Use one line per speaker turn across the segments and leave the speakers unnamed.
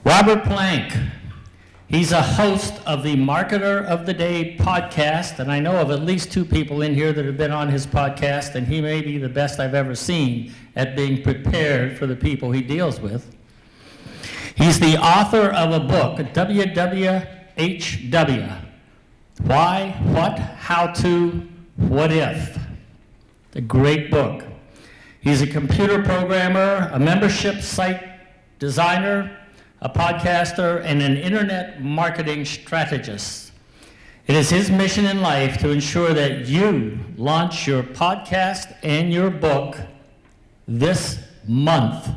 Robert Plank. He's a host of the Marketer of the Day podcast, and I know of at least two people in here that have been on his podcast, and he may be the best I've ever seen at being prepared for the people he deals with. He's the author of a book, WWHW, Why, What, How to, What If? A great book. He's a computer programmer, a membership site designer, a podcaster, and an internet marketing strategist. It is his mission in life to ensure that you launch your podcast and your book this month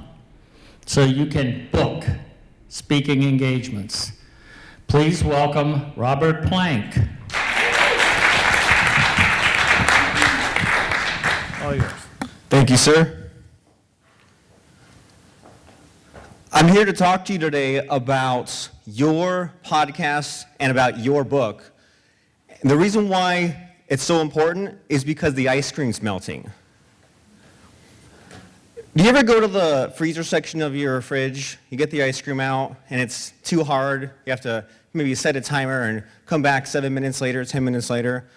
so you can book speaking engagements. Please welcome Robert Plank.
All yours.
Thank you, sir. I'm here to talk to you today about your podcast and about your book. And the reason why it's so important is because the ice cream's melting. Do you ever go to the freezer section of your fridge, you get the ice cream out, and it's too hard, you have to maybe set a timer and come back 7 minutes later, 10 minutes later?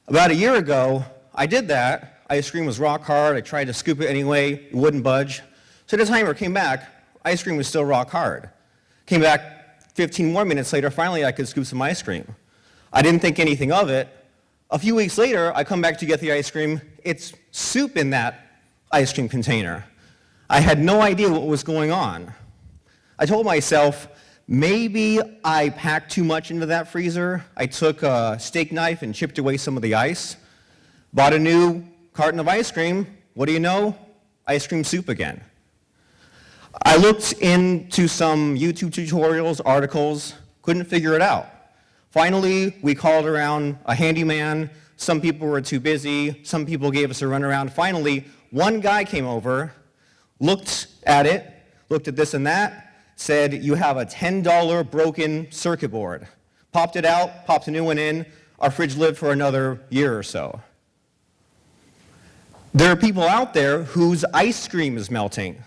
About a year ago, I did that. Ice cream was rock hard, I tried to scoop it anyway, it wouldn't budge. So the timer came back, ice cream was still rock hard. Came back 15 more minutes later, finally I could scoop some ice cream. I didn't think anything of it. A few weeks later, I come back to get the ice cream. It's soup in that ice cream container. I had no idea what was going on. I told myself, maybe I packed too much into that freezer. I took a steak knife and chipped away some of the ice. Bought a new carton of ice cream. What do you know? Ice cream soup again. I looked into some YouTube tutorials, articles, couldn't figure it out. Finally, we called around a handyman. Some people were too busy. Some people gave us a runaround. Finally, one guy came over, looked at it, looked at this and that, said, you have a $10 broken circuit board. Popped it out, popped a new one in. Our fridge lived for another year or so. There are people out there whose ice cream is melting.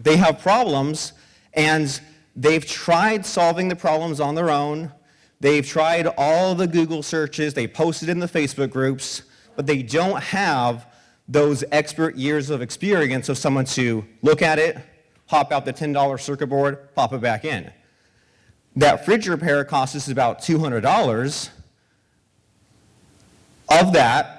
They have problems, and they've tried solving the problems on their own. They've tried all the Google searches. They posted in the Facebook groups, but they don't have those expert years of experience of someone to look at it, pop out the $10 circuit board, pop it back in. That fridge repair cost us about $200. Of that,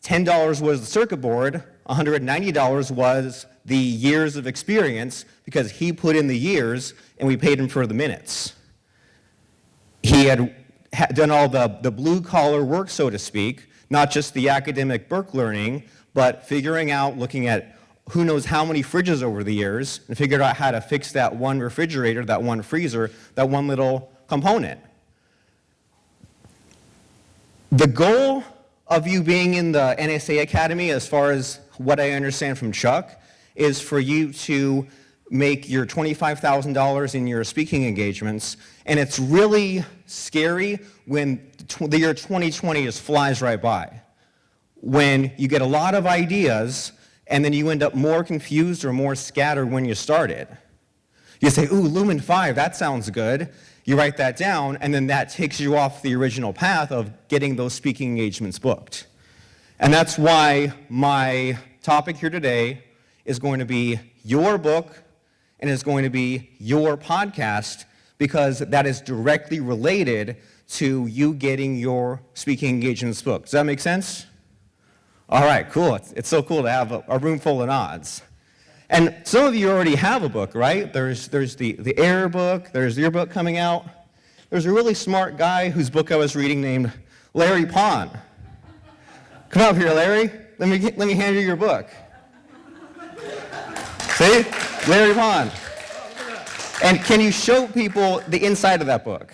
$10 was the circuit board, $190 was the years of experience because he put in the years and we paid him for the minutes. He had done all the blue-collar work, so to speak, not just the academic book learning, but figuring out, looking at who knows how many fridges over the years and figured out how to fix that one refrigerator, that one freezer, that one little component. The goal of you being in the NSA Academy, as far as what I understand from Chuck, is for you to make your $25,000 in your speaking engagements, and it's really scary when the year 2020 just flies right by. When you get a lot of ideas, and then you end up more confused or more scattered when you started. You say, ooh, Lumen 5, that sounds good. You write that down, and then that takes you off the original path of getting those speaking engagements booked. And that's why my topic here today is going to be your book and is going to be your podcast, because that is directly related to you getting your speaking engagements booked. Does that make sense? All right, cool. It's so cool to have a room full of nods. And some of you already have a book, right? There's the Air book, there's your book coming out. There's a really smart guy whose book I was reading named Larry Pond. Come up here, Larry. Let me hand you your book. See? Larry Pond. And can you show people the inside of that book?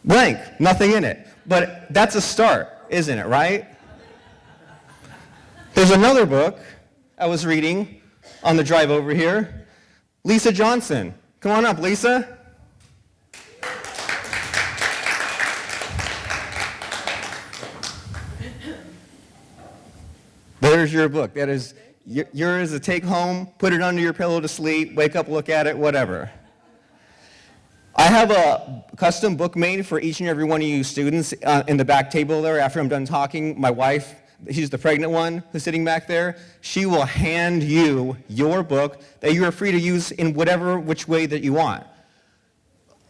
Blank, nothing in it. But that's a start, isn't it, right? There's another book I was reading on the drive over here. Lisa Johnson. Come on up, Lisa. There's your book. That is Yours is a take home, put it under your pillow to sleep, wake up, look at it, whatever. I have a custom book made for each and every one of you students in the back table there. After I'm done talking, my wife, she's the pregnant one who's sitting back there, she will hand you your book that you are free to use in which way that you want.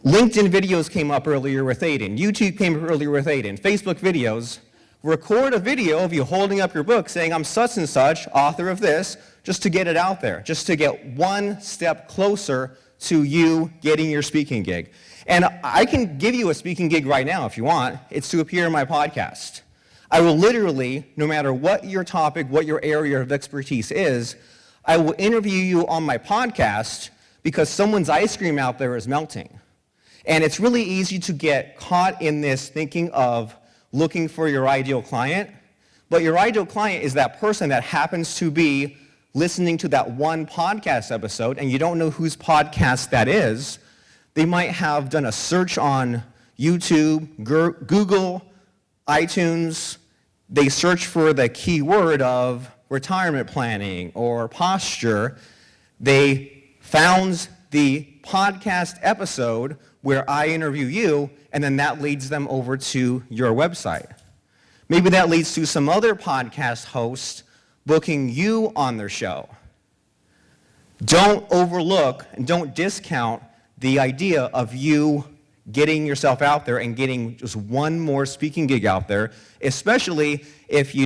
LinkedIn videos came up earlier with Aiden. YouTube came up earlier with Aiden. Facebook videos. Record a video of you holding up your book saying, I'm such and such, author of this, just to get it out there, just to get one step closer to you getting your speaking gig. And I can give you a speaking gig right now if you want. It's to appear in my podcast. I will literally, no matter what your topic, what your area of expertise is, I will interview you on my podcast because someone's ice cream out there is melting. And it's really easy to get caught in this thinking of looking for your ideal client, but your ideal client is that person that happens to be listening to that one podcast episode, and you don't know whose podcast that is. They might have done a search on YouTube, Google, iTunes. They search for the keyword of retirement planning or posture. They found the podcast episode where I interview you, and then that leads them over to your website. Maybe that leads to some other podcast host booking you on their show. Don't overlook and don't discount the idea of you getting yourself out there and getting just one more speaking gig out there, especially if you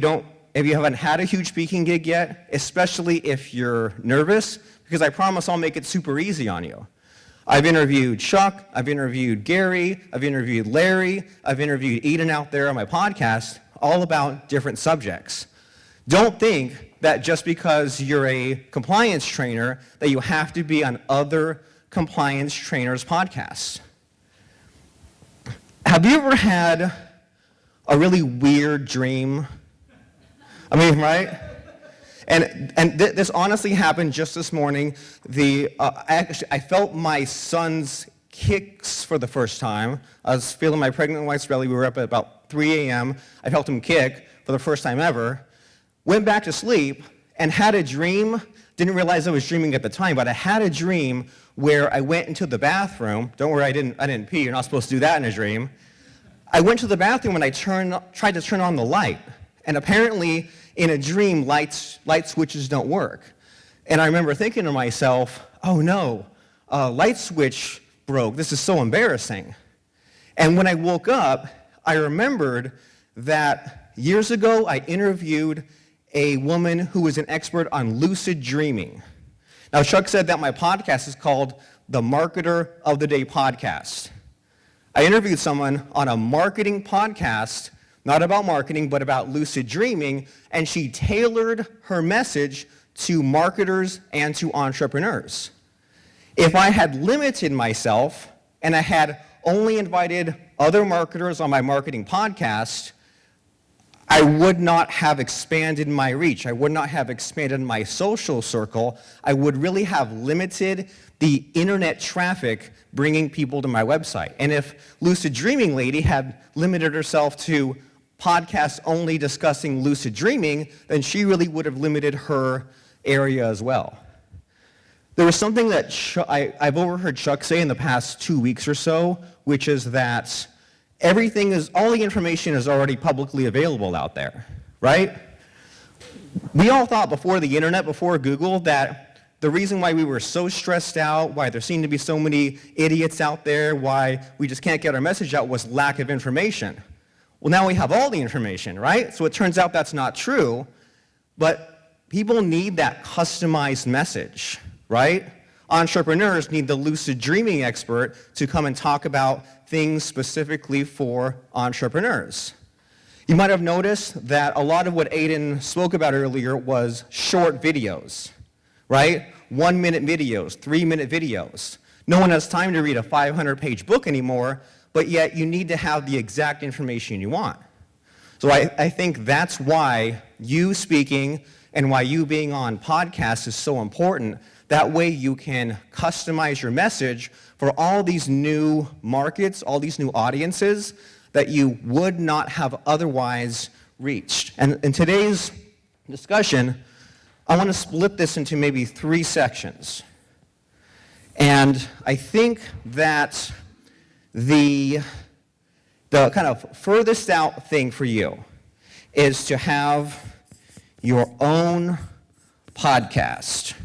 haven't had a huge speaking gig yet, especially if you're nervous, because I promise I'll make it super easy on you. I've interviewed Chuck, I've interviewed Gary, I've interviewed Larry, I've interviewed Eden out there on my podcast, all about different subjects. Don't think that just because you're a compliance trainer that you have to be on other compliance trainers' podcasts. Have you ever had a really weird dream? I mean, right? And this honestly happened just this morning. I felt my son's kicks for the first time. I was feeling my pregnant wife's belly. We were up at about 3 a.m. I felt him kick for the first time ever. Went back to sleep and had a dream. Didn't realize I was dreaming at the time, but I had a dream where I went into the bathroom. Don't worry, I didn't pee. You're not supposed to do that in a dream. I went to the bathroom and I tried to turn on the light. And apparently, in a dream, light switches don't work. And I remember thinking to myself, oh no, light switch broke. This is so embarrassing. And when I woke up, I remembered that years ago, I interviewed a woman who was an expert on lucid dreaming. Now, Chuck said that my podcast is called the Marketer of the Day podcast. I interviewed someone on a marketing podcast, not about marketing, but about lucid dreaming, and she tailored her message to marketers and to entrepreneurs. If I had limited myself and I had only invited other marketers on my marketing podcast, I would not have expanded my reach. I would not have expanded my social circle. I would really have limited the internet traffic bringing people to my website. And if Lucid Dreaming Lady had limited herself to podcasts only discussing lucid dreaming, then she really would have limited her area as well. There was something that I've overheard Chuck say in the past 2 weeks or so, which is that all the information is already publicly available out there, right? We all thought before the internet, before Google, that the reason why we were so stressed out, why there seemed to be so many idiots out there, why we just can't get our message out was lack of information. Well, now we have all the information, right? So it turns out that's not true, but people need that customized message, right? Entrepreneurs need the lucid dreaming expert to come and talk about things specifically for entrepreneurs. You might have noticed that a lot of what Aiden spoke about earlier was short videos, right? 1-minute videos, 3-minute videos. No one has time to read a 500-page book anymore, but yet you need to have the exact information you want. So I think that's why you speaking and why you being on podcasts is so important. That way you can customize your message for all these new markets, all these new audiences that you would not have otherwise reached. And in today's discussion, I want to split this into maybe 3 sections. And I think that the kind of furthest out thing for you is to have your own podcast.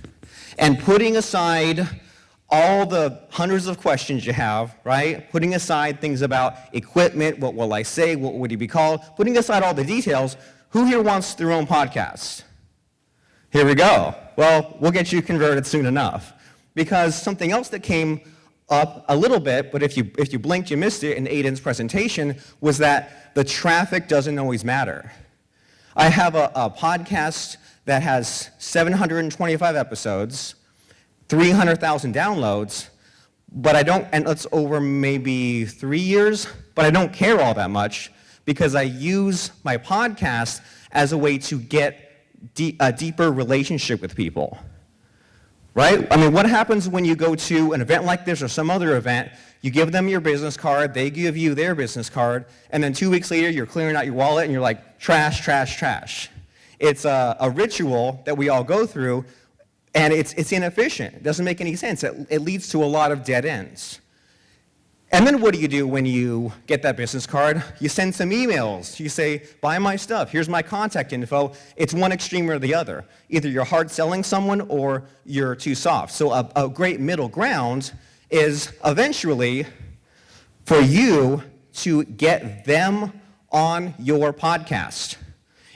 And putting aside all the hundreds of questions you have, right? Putting aside things about equipment, what will I say, what would he be called? Putting aside all the details, who here wants their own podcast? Here we go. Well, we'll get you converted soon enough. Because something else that came up a little bit, but if you blinked, you missed it in Aiden's presentation, was that the traffic doesn't always matter. I have a podcast that has 725 episodes, 300,000 downloads, but I don't, and it's over maybe 3 years, but I don't care all that much because I use my podcast as a way to get a deeper relationship with people. Right? I mean, what happens when you go to an event like this or some other event, you give them your business card, they give you their business card, and then 2 weeks later you're clearing out your wallet and you're like, trash, trash, trash. It's a ritual that we all go through, and it's inefficient. It doesn't make any sense. It leads to a lot of dead ends. And then what do you do when you get that business card? You send some emails. You say, buy my stuff. Here's my contact info. It's one extreme or the other. Either you're hard selling someone or you're too soft. So a great middle ground is eventually for you to get them on your podcast.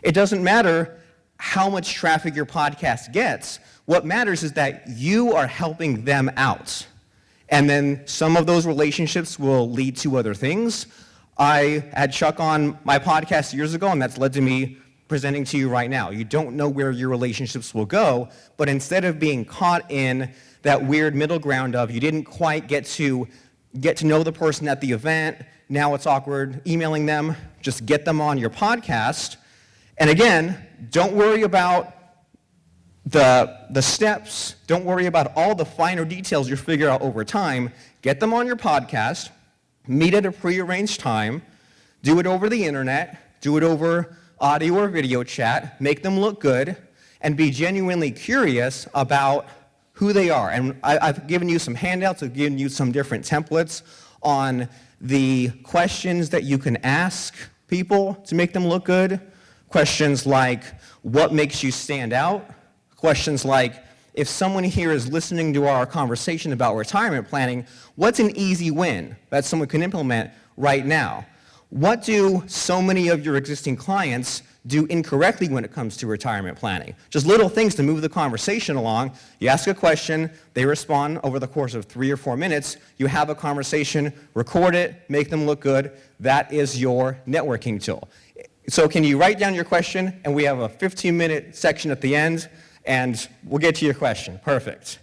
It doesn't matter how much traffic your podcast gets. What matters is that you are helping them out. And then some of those relationships will lead to other things. I had Chuck on my podcast years ago, and that's led to me presenting to you right now. You don't know where your relationships will go, but instead of being caught in that weird middle ground of you didn't quite get to know the person at the event, now it's awkward emailing them, just get them on your podcast. And again, don't worry about the steps, don't worry about all the finer details you figure out over time. Get them on your podcast, meet at a prearranged time, do it over the internet, do it over audio or video chat, make them look good, and be genuinely curious about who they are. And I've given you some handouts, I've given you some different templates on the questions that you can ask people to make them look good. Questions like, what makes you stand out? Questions like, if someone here is listening to our conversation about retirement planning, what's an easy win that someone can implement right now? What do so many of your existing clients do incorrectly when it comes to retirement planning? Just little things to move the conversation along. You ask a question, they respond over the course of 3 or 4 minutes, you have a conversation, record it, make them look good. That is your networking tool. So can you write down your question? And we have a 15-minute section at the end, and we'll get to your question. Perfect.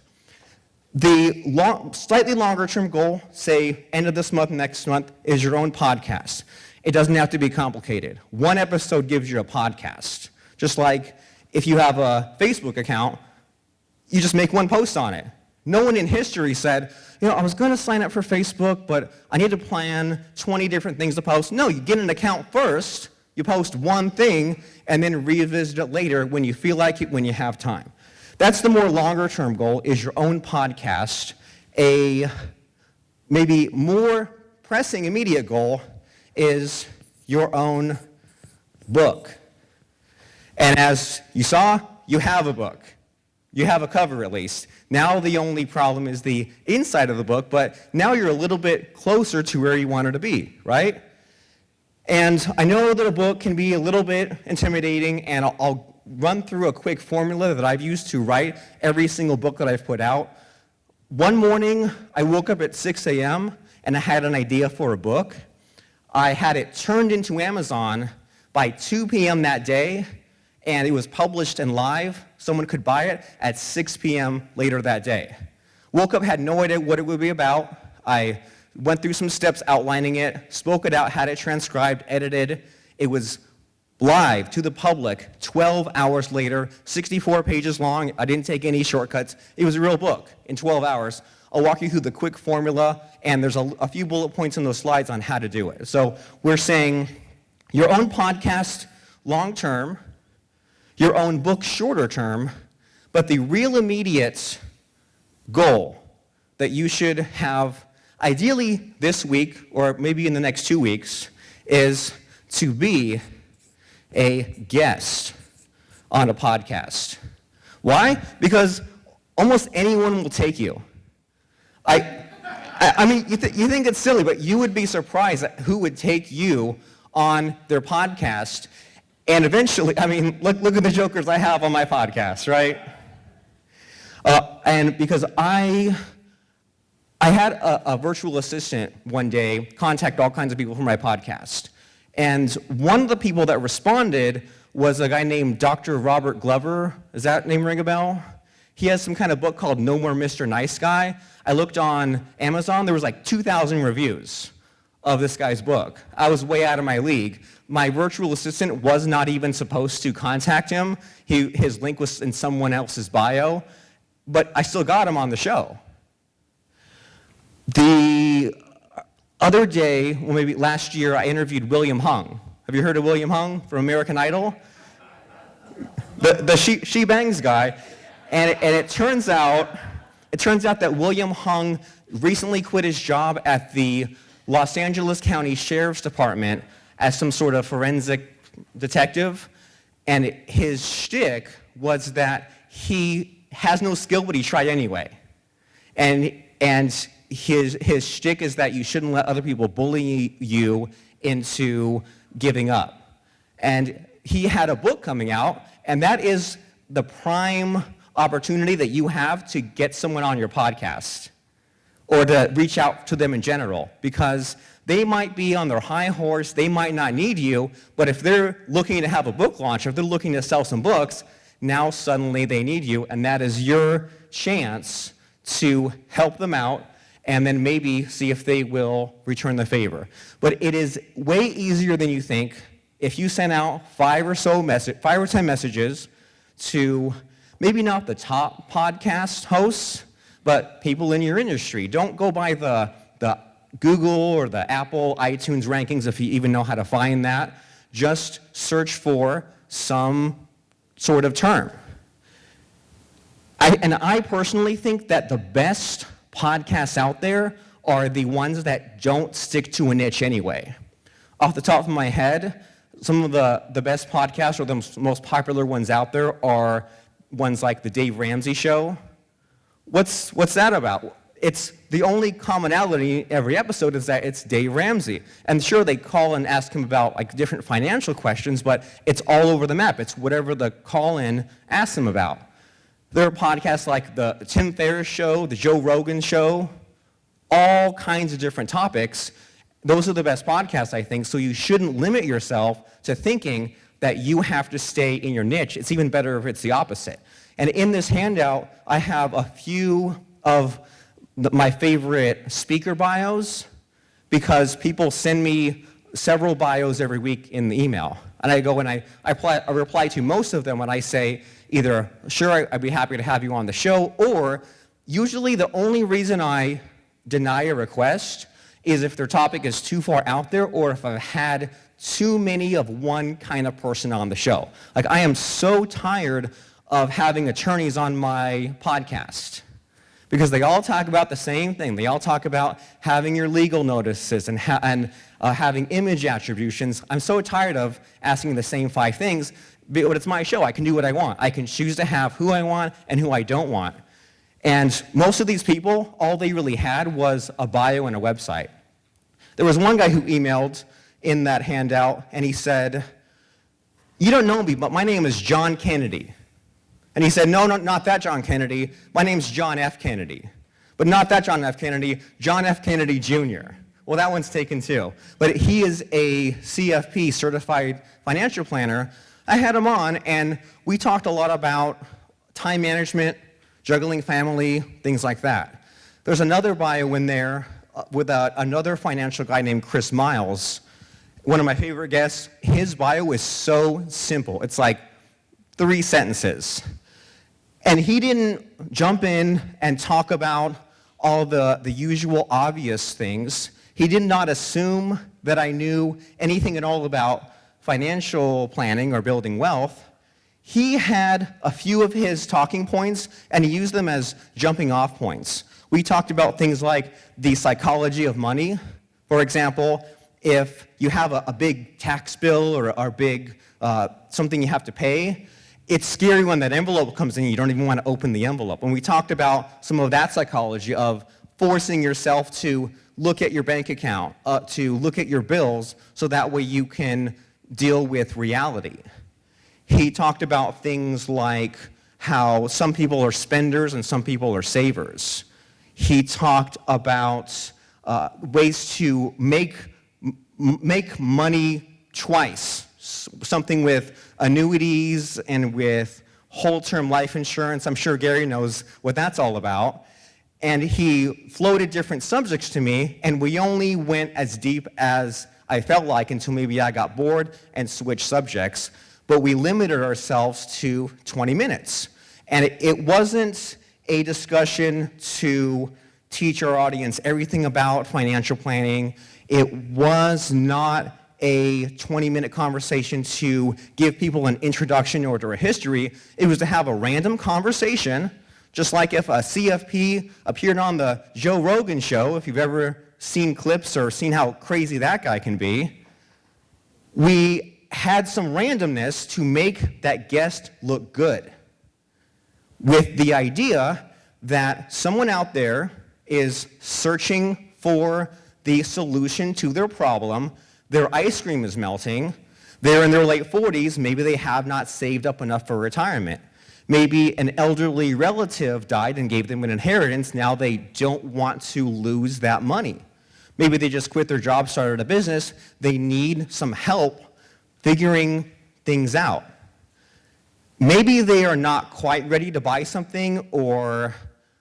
The slightly longer term goal, say end of this month, next month, is your own podcast. It doesn't have to be complicated. 1 episode gives you a podcast. Just like if you have a Facebook account, you just make 1 post on it. No one in history said, I was going to sign up for Facebook, but I need to plan 20 different things to post. No, you get an account first, you post 1 thing, and then revisit it later when you feel like it, when you have time. That's the more longer-term goal, is your own podcast. A maybe more pressing, immediate goal is your own book. And as you saw, you have a book. You have a cover, at least. Now the only problem is the inside of the book, but now you're a little bit closer to where you wanted to be, right? And I know that a book can be a little bit intimidating, and I'll run through a quick formula that I've used to write every single book that I've put out. One morning, I woke up at 6 a.m., and I had an idea for a book. I had it turned into Amazon by 2 p.m. that day, and it was published and live. Someone could buy it at 6 p.m. later that day. Woke up, had no idea what it would be about. I went through some steps outlining it, spoke it out, had it transcribed, edited. It was live to the public 12 hours later, 64 pages long. I didn't take any shortcuts. It was a real book in 12 hours. I'll walk you through the quick formula, and there's a few bullet points in those slides on how to do it. So we're saying your own podcast long term, your own book shorter term, But the real immediate goal that you should have, ideally this week or maybe in the next 2 weeks, is to be a guest on a podcast. Why? Because almost anyone will take you. I mean, you think it's silly, but you would be surprised at who would take you on their podcast. And eventually, I mean, look at the jokers I have on my podcast, right? And because I had a virtual assistant one day contact all kinds of people for my podcast. And one of the people that responded was a guy named Dr. Robert Glover. Does that name ring a bell? He has some kind of book called No More Mr. Nice Guy. I looked on Amazon, there was like 2,000 reviews of this guy's book. I was way out of my league. My virtual assistant was not even supposed to contact him. His link was in someone else's bio, but I still got him on the show. The other day, well, maybe last year, I interviewed William Hung. Have you heard of William Hung from American Idol? The She Bangs guy. And it turns out that William Hung recently quit his job at the Los Angeles County Sheriff's Department as some sort of forensic detective. And his shtick was that he has no skill, but he tried anyway. And his shtick is that you shouldn't let other people bully you into giving up. And he had a book coming out, and that is the prime opportunity that you have to get someone on your podcast or to reach out to them in general, because they might be on their high horse, they might not need you, but if they're looking to have a book launch, if they're looking to sell some books, now suddenly they need you, and that is your chance to help them out and then maybe see if they will return the favor. But it is way easier than you think if you send out 5 or 10 messages to maybe not the top podcast hosts, but people in your industry. Don't go by the Google or the Apple iTunes rankings if you even know how to find that. Just search for some sort of term. I personally think that the best podcasts out there are the ones that don't stick to a niche anyway. Off the top of my head, some of the best podcasts or the most popular ones out there are ones like the Dave Ramsey Show. What's that about? It's the only commonality in every episode is that it's Dave Ramsey. And sure, they call and ask him about like different financial questions, but it's all over the map. It's whatever the call-in asks him about. There are podcasts like the Tim Ferriss Show, the Joe Rogan Show, all kinds of different topics. Those are the best podcasts, I think, so you shouldn't limit yourself to thinking that you have to stay in your niche. It's even better if it's the opposite. And in this handout, I have a few of my favorite speaker bios because people send me several bios every week in the email. And I go and I reply to most of them when I say either, sure, I'd be happy to have you on the show, or usually the only reason I deny a request is if their topic is too far out there or if I've had too many of one kind of person on the show. Like, I am so tired of having attorneys on my podcast because they all talk about the same thing. They all talk about having your legal notices and having image attributions. I'm so tired of asking the same 5 things, but it's my show. I can do what I want. I can choose to have who I want and who I don't want. And most of these people, all they really had was a bio and a website. There was one guy who emailed in that handout, and he said, "You don't know me, but my name is John Kennedy." And he said, no, not that John Kennedy. My name's John F. Kennedy. But not that John F. Kennedy, John F. Kennedy Jr. Well, that one's taken too. But he is a CFP, Certified Financial Planner. I had him on, and we talked a lot about time management, juggling family, things like that. There's another bio in there with another financial guy named Chris Miles. One of my favorite guests. His bio is so simple. It's like 3 sentences. And he didn't jump in and talk about all the usual obvious things. He did not assume that I knew anything at all about financial planning or building wealth. He had a few of his talking points, and he used them as jumping off points. We talked about things like the psychology of money. For example, if you have a big tax bill or a big something you have to pay, it's scary when that envelope comes in, you don't even want to open the envelope. And we talked about some of that psychology of forcing yourself to look at your bank account, to look at your bills, so that way you can deal with reality. He talked about things like how some people are spenders and some people are savers. He talked about ways to make money twice, something with annuities and with whole-term life insurance. I'm sure Gary knows what that's all about. And he floated different subjects to me, and we only went as deep as I felt like until maybe I got bored and switched subjects. But we limited ourselves to 20 minutes. And it wasn't a discussion to teach our audience everything about financial planning. It was not a 20-minute conversation to give people an introduction or to a history. It was to have a random conversation, just like if a CFP appeared on the Joe Rogan show, if you've ever seen clips or seen how crazy that guy can be. We had some randomness to make that guest look good, with the idea that someone out there is searching for the solution to their problem. Their ice cream is melting. They're in their late 40s. Maybe they have not saved up enough for retirement. Maybe an elderly relative died and gave them an inheritance. Now they don't want to lose that money. Maybe they just quit their job, started a business. They need some help figuring things out. Maybe they are not quite ready to buy something or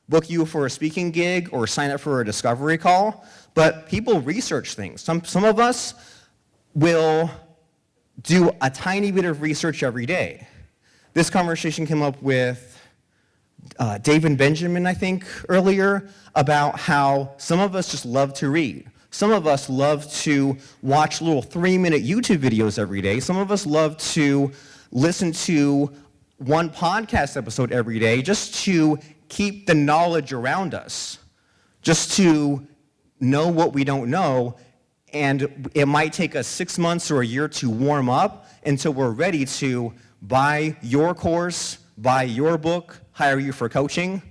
book you for a speaking gig or sign up for a discovery call, but people research things. Some of us will do a tiny bit of research every day. This conversation came up with David Benjamin, I think, earlier, about how some of us just love to read. Some of us love to watch little 3-minute YouTube videos every day. Some of us love to listen to one podcast episode every day just to keep the knowledge around us, just to know what we don't know. And it might take us 6 months or a year to warm up until we're ready to buy your course, buy your book, hire you for coaching.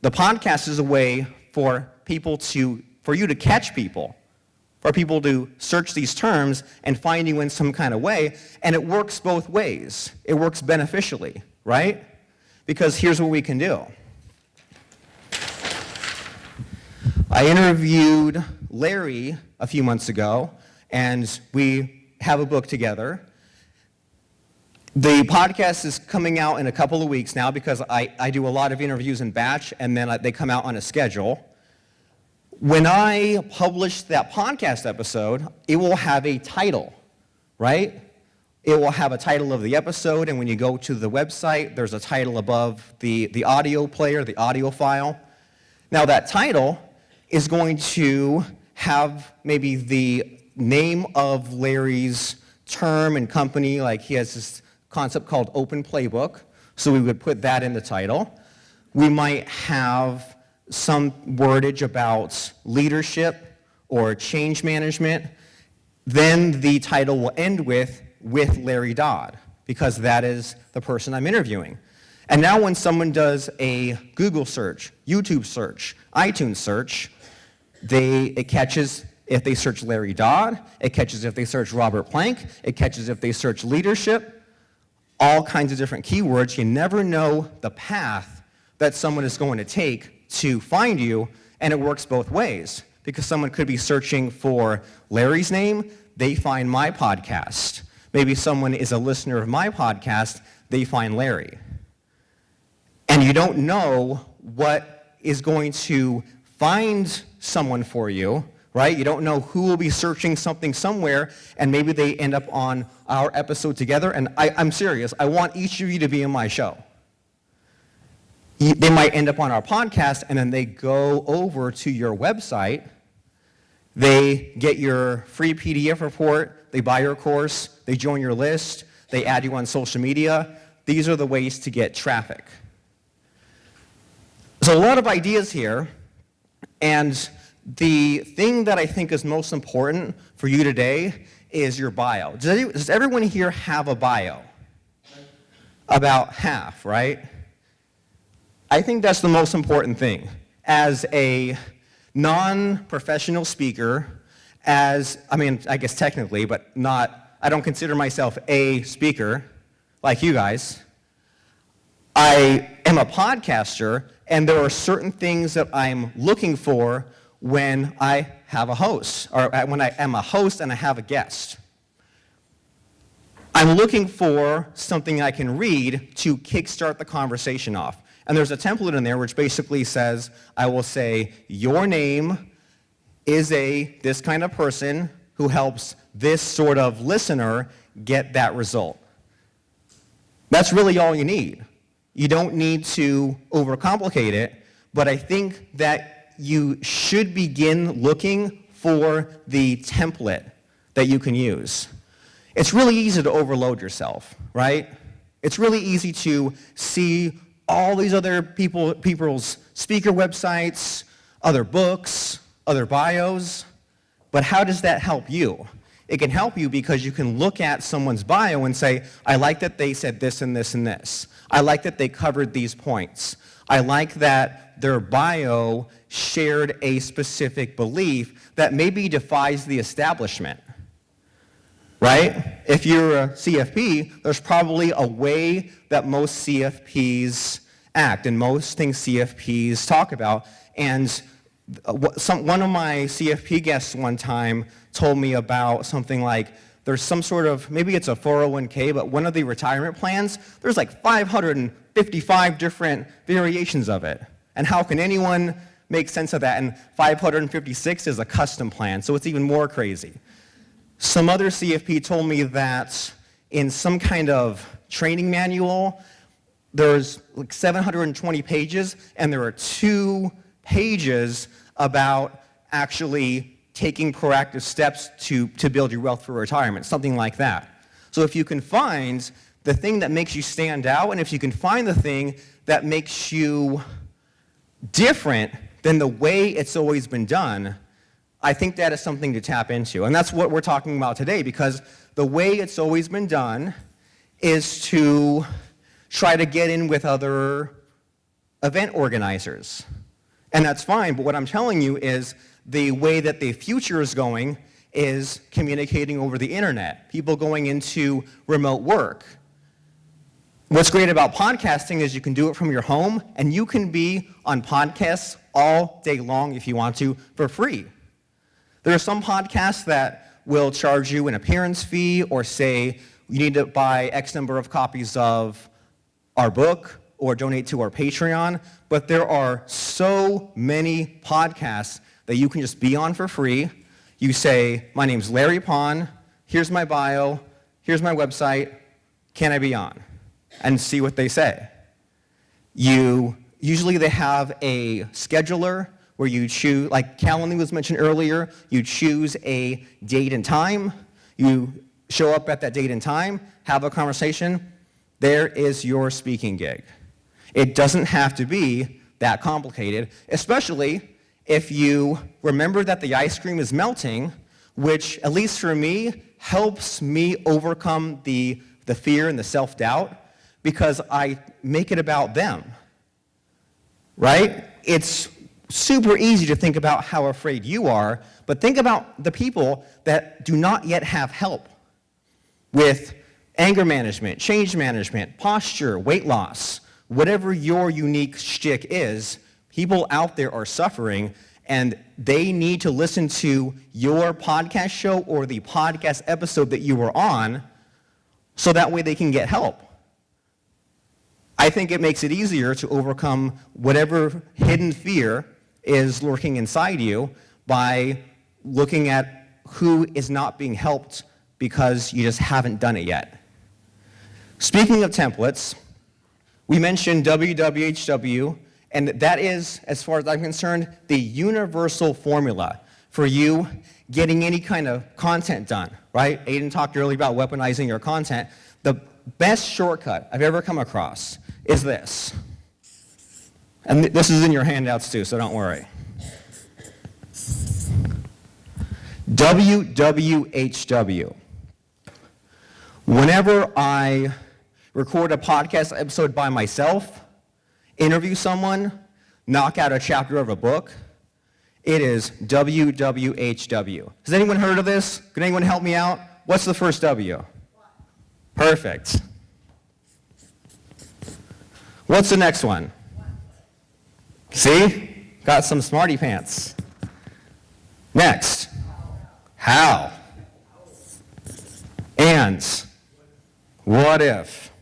The podcast is a way for you to catch people, for people to search these terms and find you in some kind of way, and it works both ways. It works beneficially, right? Because here's what we can do. I interviewed Larry a few months ago, and we have a book together. The podcast is coming out in a couple of weeks now because I do a lot of interviews in batch, and then they come out on a schedule. When I publish that podcast episode, it will have a title, right? It will have a title of the episode, and when you go to the website, there's a title above the audio player, the audio file. Now that title is going to have maybe the name of Larry's term and company, like he has this concept called Open Playbook, so we would put that in the title. We might have some wordage about leadership or change management. Then the title will end with Larry Dodd, because that is the person I'm interviewing. And now when someone does a Google search, YouTube search, iTunes search, it catches if they search Larry Dodd, it catches if they search Robert Plank, it catches if they search leadership, all kinds of different keywords. You never know the path that someone is going to take to find you, and it works both ways, because someone could be searching for Larry's name, they find my podcast. Maybe someone is a listener of my podcast, they find Larry. And you don't know what is going to find someone for you, right? You don't know who will be searching something somewhere, and maybe they end up on our episode together. And I'm serious, I want each of you to be in my show. They might end up on our podcast, and then they go over to your website. They get your free PDF report. They buy your course. They join your list. They add you on social media. these are the ways to get traffic. So a lot of ideas here, and the thing that I think is most important for you today is your bio. Does everyone here have a bio? About half, right? I think that's the most important thing. As a non-professional speaker, I guess technically, but I don't consider myself a speaker like you guys. I am a podcaster, and there are certain things that I'm looking for when I have a host, or when I am a host and I have a guest. I'm looking for something I can read to kickstart the conversation off. And there's a template in there which basically says, I will say, your name is this kind of person who helps this sort of listener get that result. That's really all you need. You don't need to overcomplicate it, but I think that you should begin looking for the template that you can use. It's really easy to overload yourself, right? It's really easy to see all these other people's speaker websites, other books, other bios, but how does that help you? It can help you because you can look at someone's bio and say, I like that they said this and this and this. I like that they covered these points. I like that their bio shared a specific belief that maybe defies the establishment, right? If you're a CFP, there's probably a way that most CFPs act and most things CFPs talk about. And one of my CFP guests one time told me about something like, there's some sort of, maybe it's a 401k, but one of the retirement plans, there's like 555 different variations of it. And how can anyone make sense of that? And 556 is a custom plan, so it's even more crazy. Some other CFP told me that in some kind of training manual, there's like 720 pages, and there are 2 pages about actually taking proactive steps to build your wealth for retirement, something like that. So if you can find the thing that makes you stand out, and if you can find the thing that makes you different than the way it's always been done, I think that is something to tap into. And that's what we're talking about today, because the way it's always been done is to try to get in with other event organizers. And that's fine, but what I'm telling you is the way that the future is going is communicating over the internet, people going into remote work. What's great about podcasting is you can do it from your home, and you can be on podcasts all day long if you want to for free. There are some podcasts that will charge you an appearance fee or say you need to buy X number of copies of our book or donate to our Patreon, but there are so many podcasts that you can just be on for free. You say, my name's Larry Pon, here's my bio, here's my website, can I be on? And see what they say. Usually they have a scheduler where you choose, like Calendly was mentioned earlier, you choose a date and time, you show up at that date and time, have a conversation, there is your speaking gig. It doesn't have to be that complicated, especially if you remember that the ice cream is melting, which, at least for me, helps me overcome the fear and the self-doubt because I make it about them, right? It's super easy to think about how afraid you are, but think about the people that do not yet have help with anger management, change management, posture, weight loss, whatever your unique shtick is. People out there are suffering, and they need to listen to your podcast show or the podcast episode that you were on so that way they can get help. I think it makes it easier to overcome whatever hidden fear is lurking inside you by looking at who is not being helped because you just haven't done it yet. Speaking of templates, we mentioned WWHW, and that is, as far as I'm concerned, the universal formula for you getting any kind of content done, right? Aiden talked earlier about weaponizing your content. best shortcut I've ever come across is this. And this is in your handouts too, so don't worry. WWHW. Whenever I record a podcast episode by myself, interview someone, knock out a chapter of a book, it is WWHW. Has anyone heard of this? Can anyone help me out? What's the first W? Perfect. What's the next one? See? Got some smarty pants. Next. How? And what if?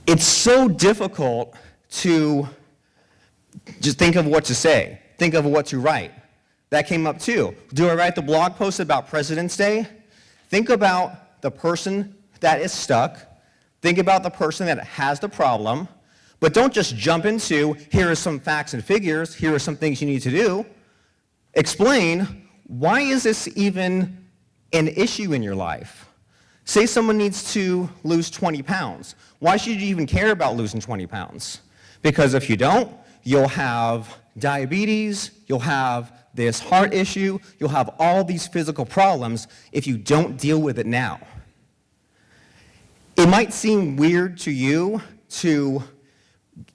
It's so difficult to just think of what to say, think of what to write. That came up too. Do I write the blog post about President's Day? Think about the person that is stuck. Think about the person that has the problem. But don't just jump into, here are some facts and figures, here are some things you need to do. Explain, why is this even an issue in your life? Say someone needs to lose 20 pounds. Why should you even care about losing 20 pounds? Because if you don't, you'll have diabetes, you'll have this heart issue, you'll have all these physical problems if you don't deal with it now. It might seem weird to you to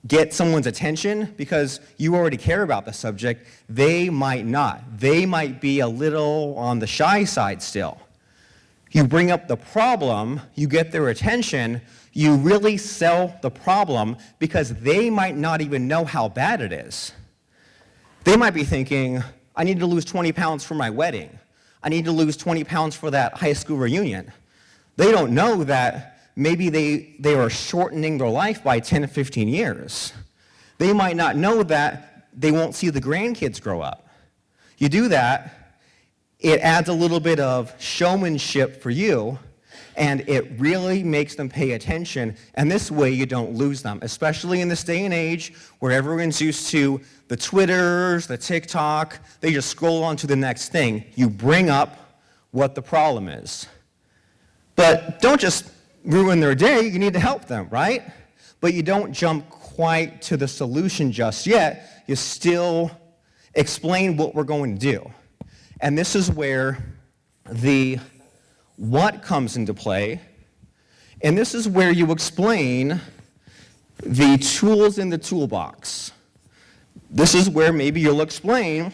get someone's attention because you already care about the subject. They might not. They might be a little on the shy side still. You bring up the problem, you get their attention, you really sell the problem because they might not even know how bad it is. They might be thinking, I need to lose 20 pounds for my wedding. I need to lose 20 pounds for that high school reunion. They don't know that maybe they are shortening their life by 10 to 15 years. They might not know that they won't see the grandkids grow up. You do that, it adds a little bit of showmanship for you, and it really makes them pay attention, and this way you don't lose them, especially in this day and age where everyone's used to the Twitters, the TikTok, they just scroll on to the next thing. You bring up what the problem is. But don't just ruin their day, you need to help them, right? But you don't jump quite to the solution just yet. You still explain what we're going to do. And this is where the what comes into play, and this is where you explain the tools in the toolbox. This is where maybe you'll explain,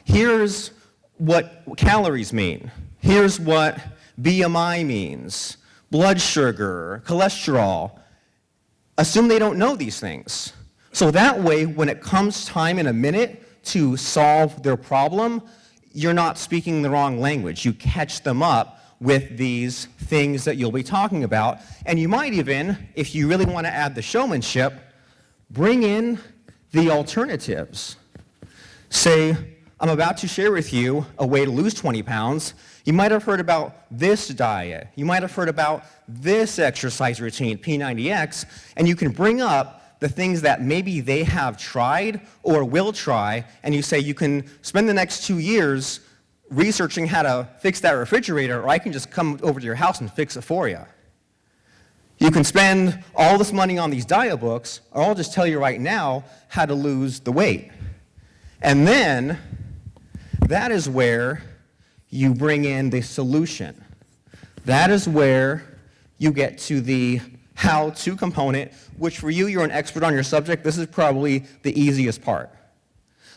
here's what calories mean. Here's what BMI means. Blood sugar, cholesterol. Assume they don't know these things. So that way, when it comes time in a minute to solve their problem, you're not speaking the wrong language. You catch them up with these things that you'll be talking about. And you might even, if you really want to add the showmanship, bring in the alternatives. Say, I'm about to share with you a way to lose 20 pounds. You might have heard about this diet. You might have heard about this exercise routine, P90X, and you can bring up the things that maybe they have tried or will try, and you say you can spend the next 2 years researching how to fix that refrigerator, or I can just come over to your house and fix it for you. You can spend all this money on these diet books, or I'll just tell you right now how to lose the weight. And then, that is where you bring in the solution. That is where you get to the how-to component, which for you, you're an expert on your subject. This is probably the easiest part.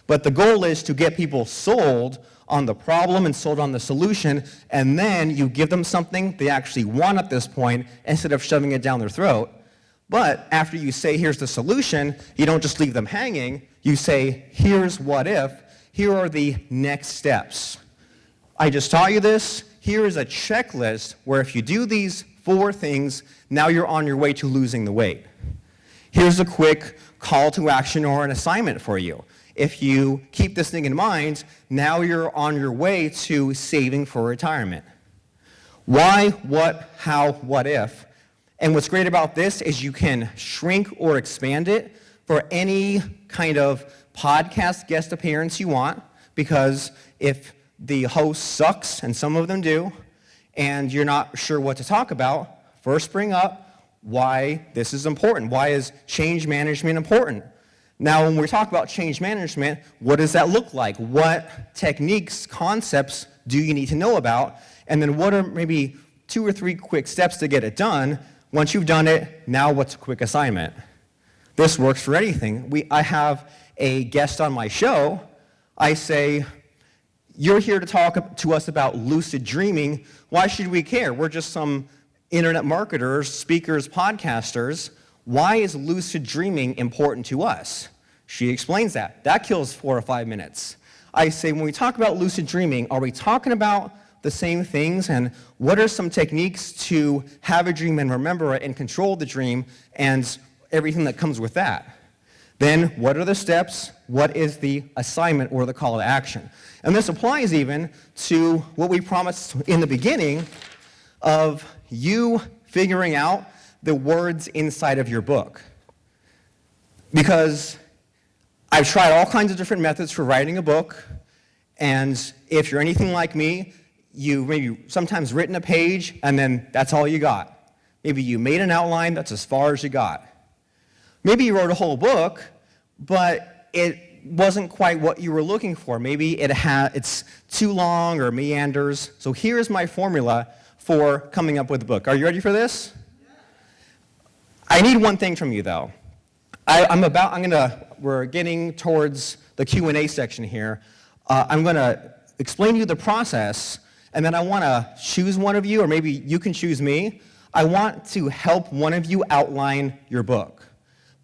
But the goal is to get people sold on the problem and sold on the solution, and then you give them something they actually want at this point instead of shoving it down their throat. But after you say, here's the solution, you don't just leave them hanging. You say, here's what if. Here are the next steps. I just taught you this. Here is a checklist where if you do these 4 things, now you're on your way to losing the weight. Here's a quick call to action or an assignment for you. If you keep this thing in mind, now you're on your way to saving for retirement. Why, what, how, what if? And what's great about this is you can shrink or expand it for any kind of podcast guest appearance you want, because if the host sucks, and some of them do, and you're not sure what to talk about, first bring up why this is important. Why is change management important? Now, when we talk about change management, what does that look like? What techniques, concepts do you need to know about? And then what are maybe 2 or 3 quick steps to get it done? Once you've done it, now what's a quick assignment? This works for anything. I have a guest on my show. I say, you're here to talk to us about lucid dreaming. Why should we care? We're just some internet marketers, speakers, podcasters. Why is lucid dreaming important to us? She explains that. That kills 4 or 5 minutes. I say, when we talk about lucid dreaming, are we talking about the same things? And what are some techniques to have a dream and remember it and control the dream and everything that comes with that? Then, what are the steps? What is the assignment or the call to action? And this applies even to what we promised in the beginning of you figuring out the words inside of your book. Because I've tried all kinds of different methods for writing a book, and if you're anything like me, you maybe sometimes written a page, and then that's all you got. Maybe you made an outline, that's as far as you got. Maybe you wrote a whole book, but it wasn't quite what you were looking for. Maybe it's too long or meanders. So here's my formula for coming up with a book. Are you ready for this? I need one thing from you, though. We're getting towards the Q&A section here. I'm going to explain to you the process, and then I want to choose one of you, or maybe you can choose me. I want to help one of you outline your book.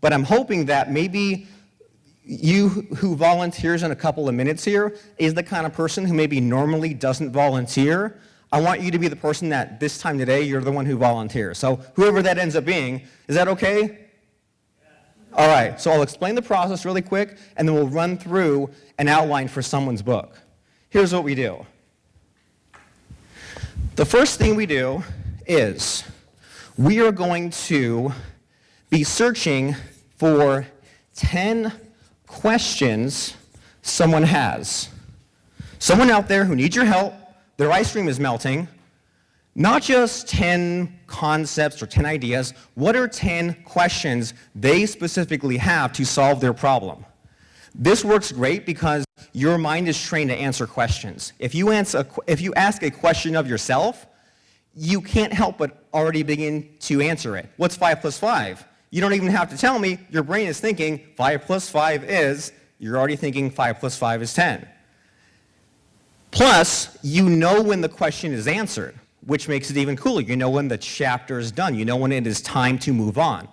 But I'm hoping that maybe you who volunteers in a couple of minutes here is the kind of person who maybe normally doesn't volunteer. I want you to be the person that this time today, you're the one who volunteers. So whoever that ends up being, is that okay? Yeah. All right, so I'll explain the process really quick, and then we'll run through an outline for someone's book. Here's what we do. The first thing we do is we are going to be searching for 10 questions someone has. Someone out there who needs your help, their ice cream is melting. Not just 10 concepts or 10 ideas. What are 10 questions they specifically have to solve their problem? This works great because your mind is trained to answer questions. If you ask a question of yourself, you can't help but already begin to answer it. What's 5 plus 5? You don't even have to tell me. Your brain is thinking 5 plus 5 is, you're already thinking 5 plus 5 is 10. Plus, you know when the question is answered, which makes it even cooler. You know when the chapter is done. You know when it is time to move on.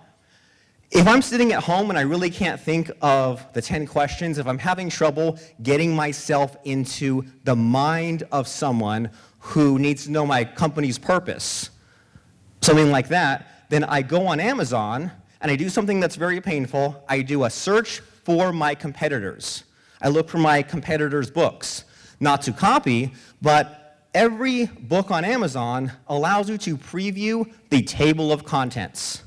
If I'm sitting at home and I really can't think of the 10 questions, if I'm having trouble getting myself into the mind of someone who needs to know my company's purpose, something like that, then I go on Amazon and I do something that's very painful. I do a search for my competitors. I look for my competitors' books. Not to copy, but every book on Amazon allows you to preview the table of contents.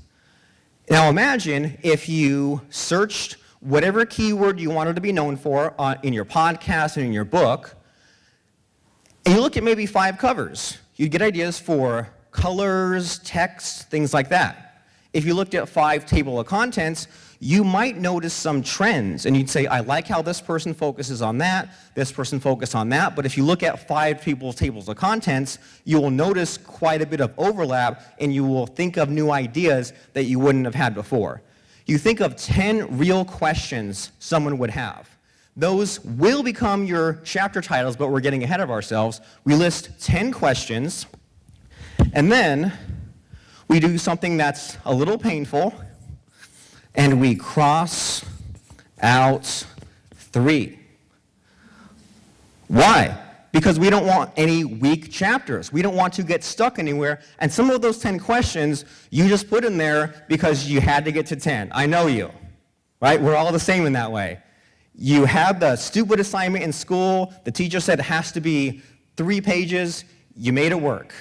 Now imagine if you searched whatever keyword you wanted to be known for in your podcast and in your book, and you look at maybe 5 covers. You'd get ideas for colors, text, things like that. If you looked at 5 table of contents, you might notice some trends, and you'd say, I like how this person focuses on that, this person focuses on that, but if you look at 5 people's tables of contents, you will notice quite a bit of overlap, and you will think of new ideas that you wouldn't have had before. You think of 10 real questions someone would have. Those will become your chapter titles, but we're getting ahead of ourselves. We list 10 questions, and then we do something that's a little painful, and we cross out 3. Why? Because we don't want any weak chapters. We don't want to get stuck anywhere. And some of those 10 questions you just put in there because you had to get to 10. I know you, right? We're all the same in that way. You had the stupid assignment in school. The teacher said it has to be 3 pages. You made it work.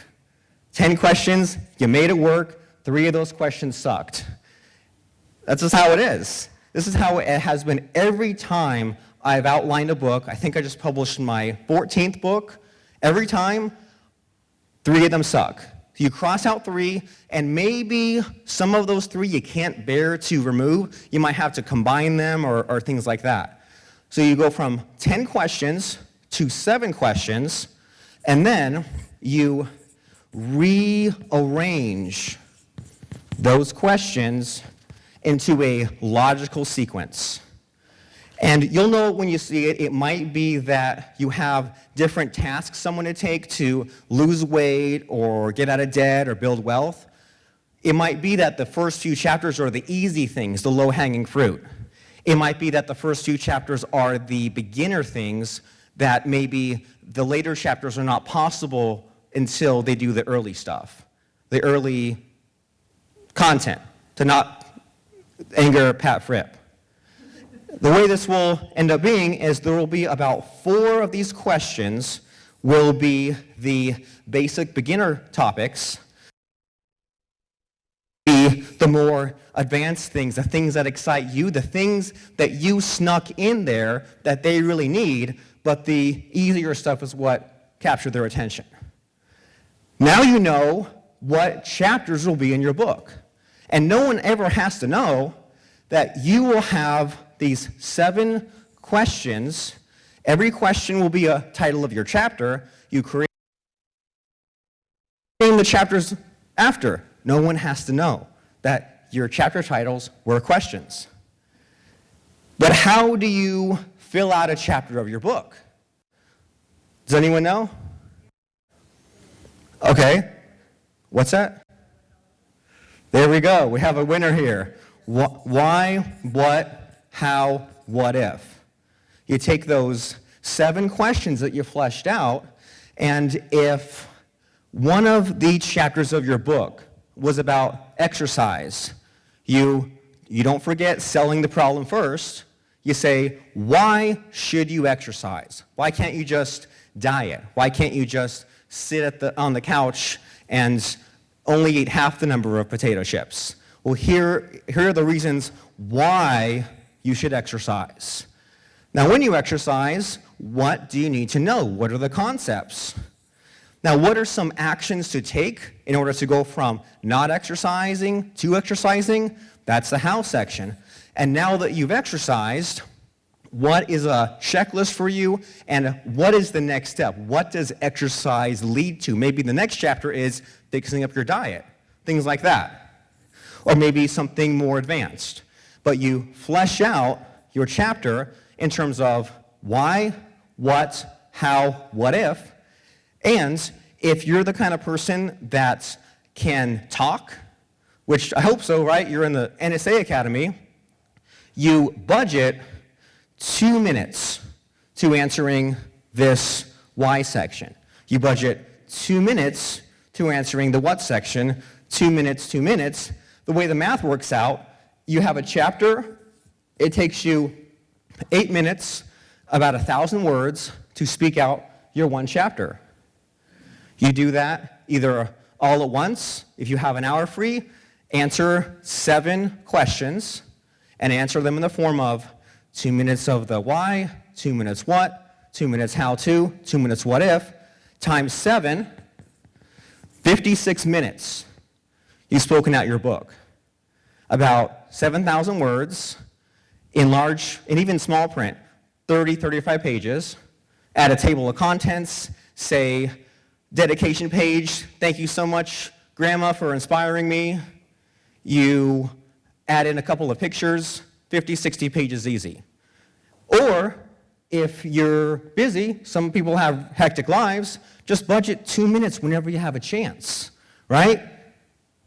10 questions, you made it work. 3 of those questions sucked. That's just how it is. This is how it has been every time I've outlined a book. I think I just published my 14th book. Every time, 3 of them suck. You cross out 3, and maybe some of those 3 you can't bear to remove. You might have to combine them or things like that. So you go from 10 questions to 7 questions, and then you rearrange those questions into a logical sequence. And you'll know when you see it, it might be that you have different tasks someone to take to lose weight or get out of debt or build wealth. It might be that the first few chapters are the easy things, the low-hanging fruit. It might be that the first few chapters are the beginner things that maybe the later chapters are not possible until they do the early stuff, the early content, to not anger Pat Fripp. The way this will end up being is there will be about 4 of these questions will be the basic beginner topics, be the more advanced things, the things that excite you, the things that you snuck in there that they really need, but the easier stuff is what captured their attention. Now you know what chapters will be in your book. And no one ever has to know that you will have these 7 questions. Every question will be a title of your chapter. You create the chapters after. No one has to know that your chapter titles were questions. But how do you fill out a chapter of your book? Does anyone know? Okay. What's that? There we go. We have a winner here. Why, what, how, what if? You take those 7 questions that you fleshed out, and if one of the chapters of your book was about exercise, you don't forget selling the problem first. You say, why should you exercise? Why can't you just diet? Why can't you just sit on the couch and only eat half the number of potato chips? Well, here are the reasons why you should exercise. Now, when you exercise, what do you need to know? What are the concepts? Now, what are some actions to take in order to go from not exercising to exercising? That's the how section. And now that you've exercised, what is a checklist for you, and what is the next step? What does exercise lead to? Maybe the next chapter is fixing up your diet, things like that. Or maybe something more advanced. But you flesh out your chapter in terms of why, what, how, what if. And if you're the kind of person that can talk, which I hope so, right? You're in the NSA Academy, you budget 2 minutes to answering this why section. You budget 2 minutes to answering the what section, 2 minutes, 2 minutes. The way the math works out, you have a chapter, it takes you 8 minutes, about 1,000 words to speak out your one chapter. You do that either all at once, if you have an hour free, answer 7 questions and answer them in the form of 2 minutes of the why, 2 minutes what, 2 minutes how to, 2 minutes what if, times 7, 56 minutes. You've spoken out your book. About 7,000 words in large and even small print, 30, 35 pages. Add a table of contents, say, dedication page, thank you so much, Grandma, for inspiring me. You add in a couple of pictures, 50, 60 pages easy. Or if you're busy, some people have hectic lives, just budget 2 minutes whenever you have a chance, right?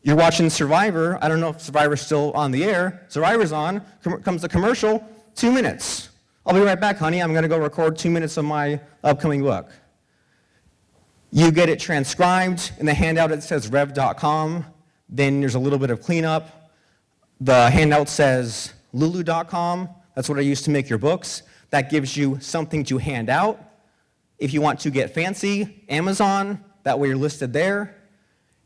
You're watching Survivor. I don't know if Survivor's still on the air. Survivor's on. Comes the commercial, 2 minutes. I'll be right back, honey. I'm going to go record 2 minutes of my upcoming book. You get it transcribed. In the handout, it says rev.com. Then there's a little bit of cleanup. The handout says lulu.com. That's what I use to make your books. That gives you something to hand out. If you want to get fancy, Amazon. That way you're listed there.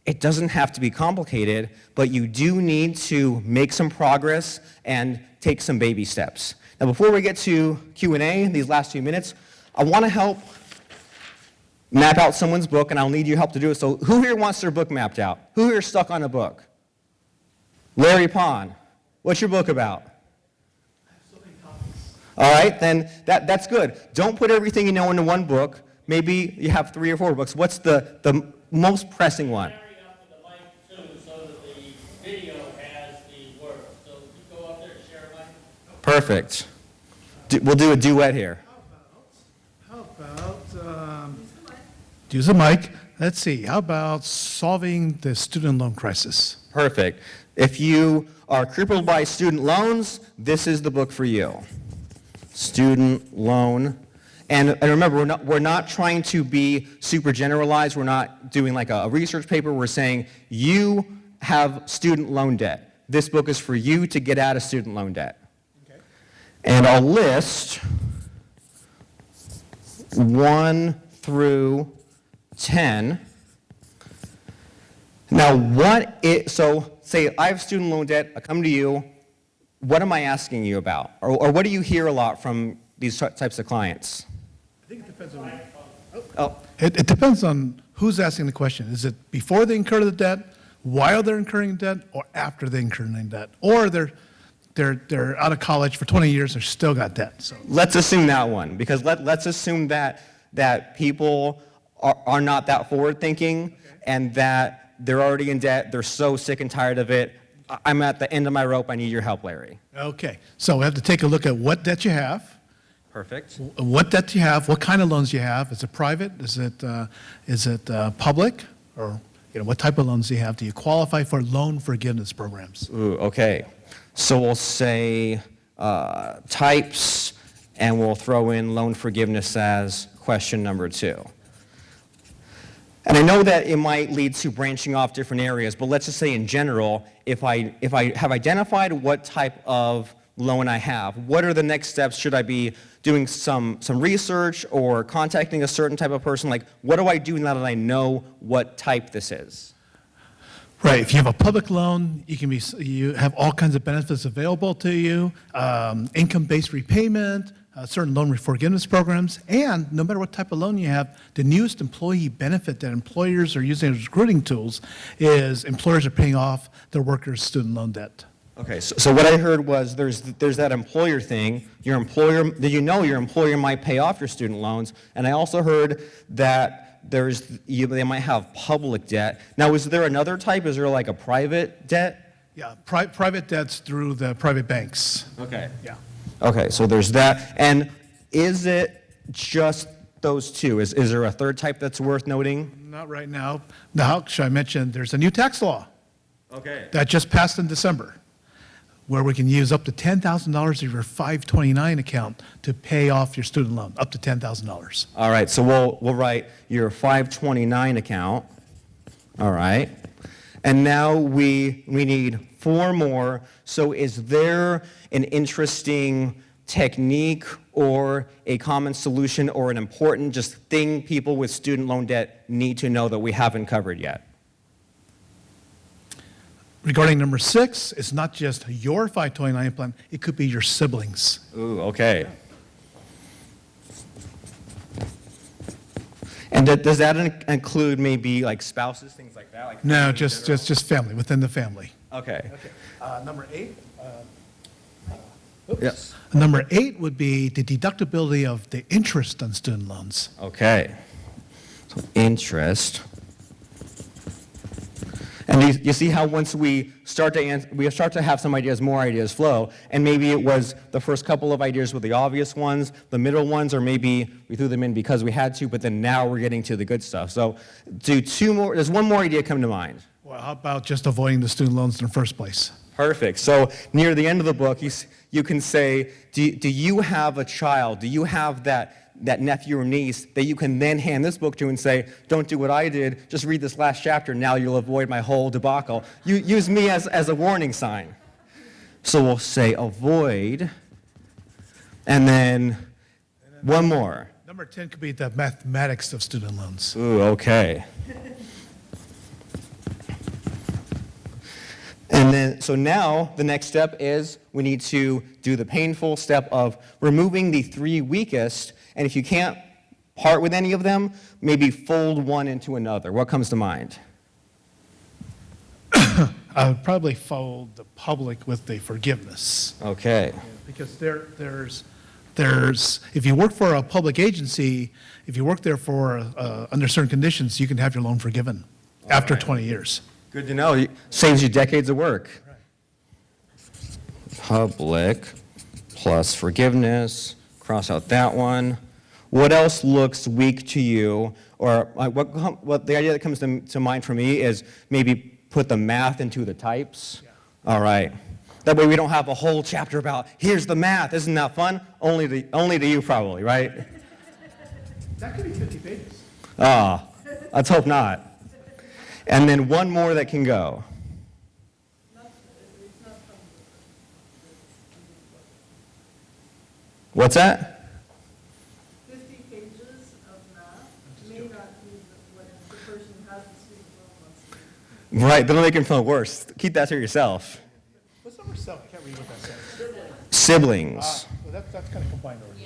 It doesn't have to be complicated, but you do need to make some progress and take some baby steps. Now, before we get to Q&A, these last few minutes, I want to help map out someone's book, and I'll need your help to do it. So who here wants their book mapped out? Who here is stuck on a book? Larry Pond, what's your book about? All right, then that's good. Don't put everything you know into one book. Maybe you have 3 or 4 books. What's the most pressing one?
Carry up to the mic too, so that the video has the words. So you go up there and share a mic.
Perfect. We'll do a duet here.
How about, use a mic. Let's see, how about solving the student loan crisis?
Perfect. If you are crippled by student loans, this is the book for you. Student loan. And remember, we're not trying to be super generalized. We're not doing like a research paper. We're saying you have student loan debt. This book is for you to get out of student loan debt. Okay. And I'll list 1 through 10. Now, so say I have student loan debt, I come to you, what am I asking you about? Or what do you hear a lot from these types of clients?
I think it depends on. It depends on who's asking the question. Is it before they incur the debt, while they're incurring debt, or after they incur the debt? Or they're out of college for 20 years, they're still got debt. So
let's assume that one, because let's assume that people are not that forward thinking, and that they're already in debt, they're so sick and tired of it. I'm at the end of my rope, I need your help, Larry.
Okay, so we have to take a look at what debt you have.
Perfect.
What debt you have, what kind of loans you have. Is it private? Is it public? Or what type of loans do you have? Do you qualify for loan forgiveness programs?
Ooh, okay. So we'll say types, and we'll throw in loan forgiveness as question number 2. And I know that it might lead to branching off different areas, but let's just say in general, if I have identified what type of loan I have, what are the next steps? Should I be doing some research or contacting a certain type of person? Like, what do I do now that I know what type this is?
Right. If you have a public loan, you have all kinds of benefits available to you, income-based repayment, certain loan forgiveness programs, and no matter what type of loan you have, the newest employee benefit that employers are using as recruiting tools is employers are paying off their workers' student loan debt.
Okay, so what I heard was there's that employer thing. Your employer might pay off your student loans, and I also heard that they might have public debt. Now, is there another type? Is there like a private debt?
Yeah, private debts through the private banks.
Okay.
Yeah.
Okay, so there's that. And is it just those 2? Is there a third type that's worth noting?
Not right now. Now, should I mention there's a new tax law
Okay.
that just passed in December, where we can use up to $10,000 of your 529 account to pay off your student loan, up to $10,000.
All right, so we'll write your 529 account. All right. And now we need 4 more. So is there an interesting technique or a common solution or an important just thing people with student loan debt need to know that we haven't covered yet?
Regarding number 6, it's not just your 529 plan, it could be your siblings.
Ooh, okay. And does that include maybe like spouses, things like that? Like
No, just family, within the family.
Okay.
Number 8.
Yes.
Number 8 would be the deductibility of the interest on student loans.
Okay. So interest. And you see how once we start to have some ideas, more ideas flow, and maybe it was the first couple of ideas were the obvious ones, the middle ones, or maybe we threw them in because we had to, but then now we're getting to the good stuff. So there's one more idea come to mind.
Well, how about just avoiding the student loans in the first place?
Perfect. So near the end of the book, you can say, do you have a child? Do you have that nephew or niece that you can then hand this book to and say, don't do what I did, just read this last chapter, now you'll avoid my whole debacle. You use me as a warning sign. So we'll say avoid, and then one more.
Number 10 could be the mathematics of student loans.
Ooh, okay. And then, so now the next step is we need to do the painful step of removing the 3 weakest. And if you can't part with any of them, maybe fold one into another. What comes to mind?
I would probably fold the public with the forgiveness.
Okay.
Because there's, if you work for a public agency, if you work there for, under certain conditions, you can have your loan forgiven after 20 years.
Good to know. Saves you decades of work. Public plus forgiveness. Cross out that one. What else looks weak to you? Or what the idea that comes to mind for me is maybe put the math into the types. All right. That way we don't have a whole chapter about, here's the math. Isn't that fun? Only to you probably, right?
That could be 50 pages.
Ah, let's hope not. And then one more that can go. What's that?
50 pages of math may not be what the person who has the student loan wants to.
Right, that'll make it feel worse. Keep that to yourself.
What's number 7? I can't read what that says.
Siblings.
Well, that's kind of combined already.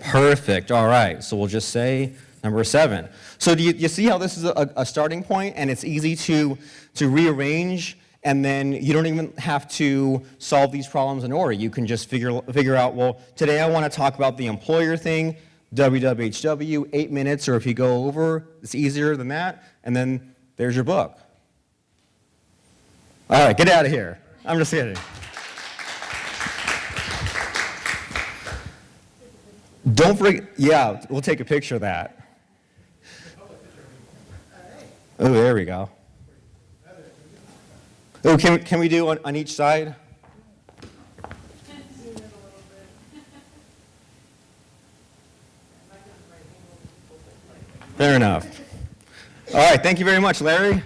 Perfect. All right. So we'll just say number 7. So do you see how this is a starting point, and it's easy to rearrange, and then you don't even have to solve these problems in order. You can just figure out, well, today I want to talk about the employer thing, WWHW, 8 minutes, or if you go over, it's easier than that, and then there's your book. All right, get out of here. I'm just kidding. Don't forget, yeah, we'll take a picture of that. Oh, there we go. Oh, can we do on each side? Fair enough. All right, thank you very much, Larry.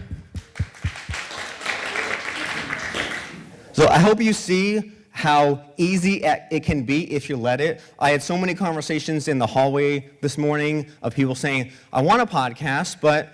So I hope you see how easy it can be if you let it. I had so many conversations in the hallway this morning of people saying, I want a podcast, but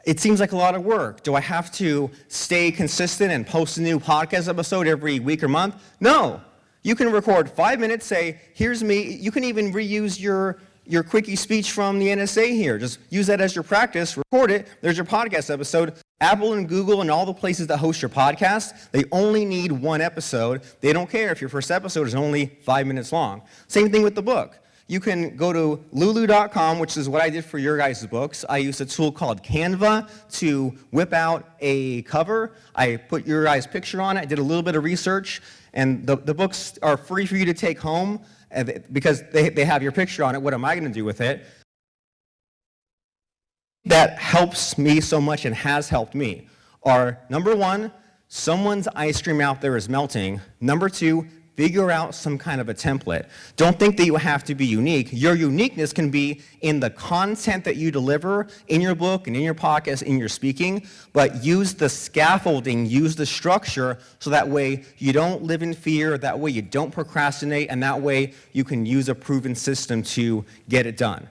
it seems like a lot of work. Do I have to stay consistent and post a new podcast episode every week or month? No. You can record 5 minutes, say, here's me. You can even reuse your quickie speech from the NSA here. Just use that as your practice, record it, there's your podcast episode. Apple and Google and all the places that host your podcast, they only need 1 episode. They don't care if your first episode is only 5 minutes long. Same thing with the book. You can go to lulu.com, which is what I did for your guys' books. I used a tool called Canva to whip out a cover. I put your guys' picture on it. I did a little bit of research, and the books are free for you to take home because they have your picture on it. What am I going to do with it? That helps me so much and has helped me are, number 1, someone's ice cream out there is melting. Number 2, figure out some kind of a template. Don't think that you have to be unique. Your uniqueness can be in the content that you deliver in your book and in your podcast, in your speaking, but use the scaffolding, use the structure, so that way you don't live in fear, that way you don't procrastinate, and that way you can use a proven system to get it done.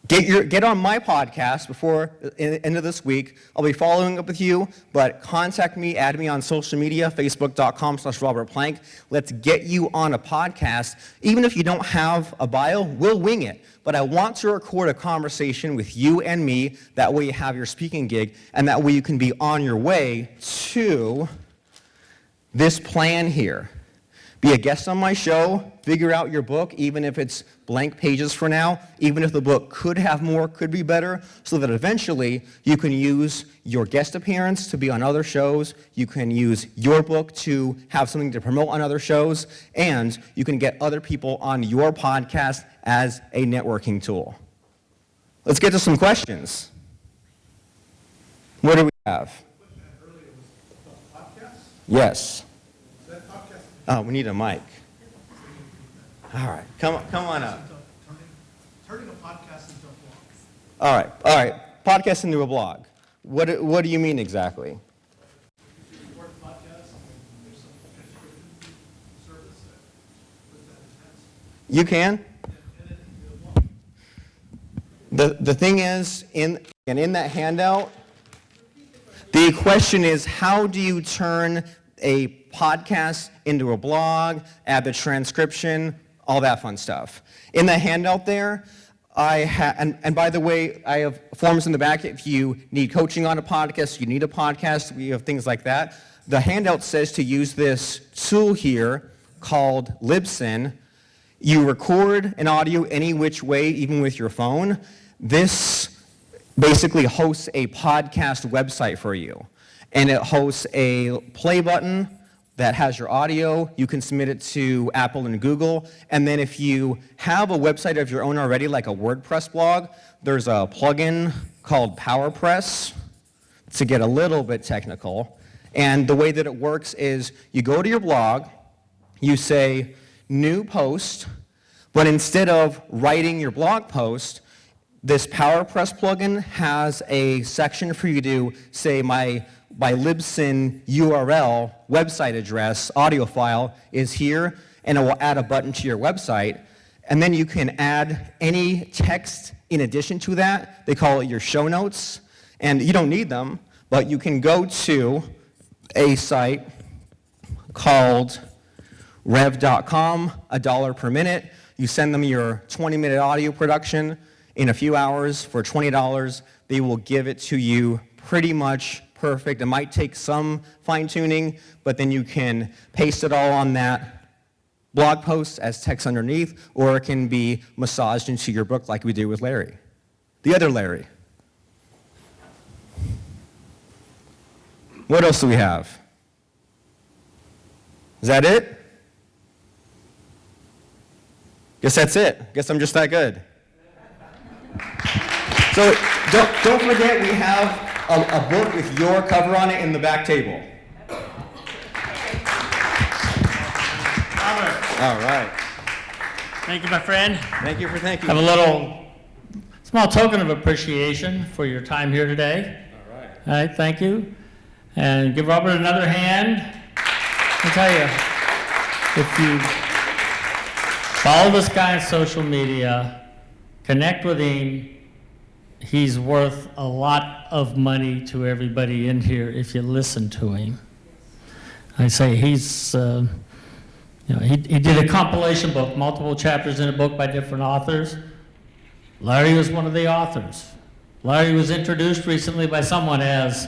Get on my podcast before the end of this week. I'll be following up with you, but contact me, add me on social media, facebook.com/Robert Plank. Let's get you on a podcast. Even if you don't have a bio, we'll wing it. But I want to record a conversation with you and me. That way you have your speaking gig, and that way you can be on your way to this plan here. Be a guest on my show, figure out your book, even if it's blank pages for now, even if the book could have more, could be better, so that eventually you can use your guest appearance to be on other shows, you can use your book to have something to promote on other shows, and you can get other people on your podcast as a networking tool. Let's get to some questions. What do we have? Yes. Oh, we need a mic. All right, come on up.
Turning a podcast into a blog.
All right, podcast into a blog. What do you mean exactly?
If you record a podcast, there's some transcription service that puts that in text.
You can.
And then into a blog.
The thing is, in that handout, The question is, how do you turn a podcast into a blog, add the transcription, all that fun stuff? In the handout there, and by the way, I have forms in the back if you need coaching on a podcast, you need a podcast, we have things like that. The handout says to use this tool here called Libsyn. You record an audio any which way, even with your phone. This basically hosts a podcast website for you. And it hosts a play button that has your audio. You can submit it to Apple and Google. And then if you have a website of your own already, like a WordPress blog, there's a plugin called PowerPress, to get a little bit technical. And the way that it works is you go to your blog, you say new post, but instead of writing your blog post, this PowerPress plugin has a section for you to say my Libsyn URL, website address, audio file is here, and it will add a button to your website. And then you can add any text in addition to that. They call it your show notes. And you don't need them, but you can go to a site called rev.com, $1 per minute. You send them your 20-minute audio production in a few hours for $20. They will give it to you pretty much perfect. It might take some fine-tuning, but then you can paste it all on that blog post as text underneath, or it can be massaged into your book like we did with Larry. The other Larry. What else do we have? Is that it? Guess that's it. Guess I'm just that good. So don't forget we have a book with your cover on it in the back table.
Robert,
All right.
thank you, my friend.
Thank you.
Have a little small token of appreciation for your time here today. All right, thank you. And give Robert another hand. I'll tell you, if you follow this guy on social media, connect with him, he's worth a lot of money to everybody in here if you listen to him. I say he's, he did a compilation book, multiple chapters in a book by different authors. Larry was one of the authors. Larry was introduced recently by someone as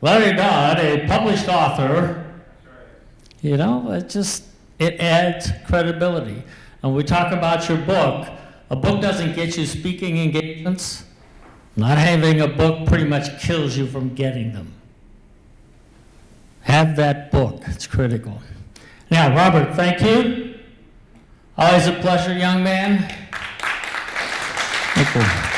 Larry Dodd, a published author. You know, it adds credibility. And we talk about your book. A book doesn't get you speaking engagements. Not having a book pretty much kills you from getting them. Have that book. It's critical. Now, Robert, thank you. Always a pleasure, young man. Thank you.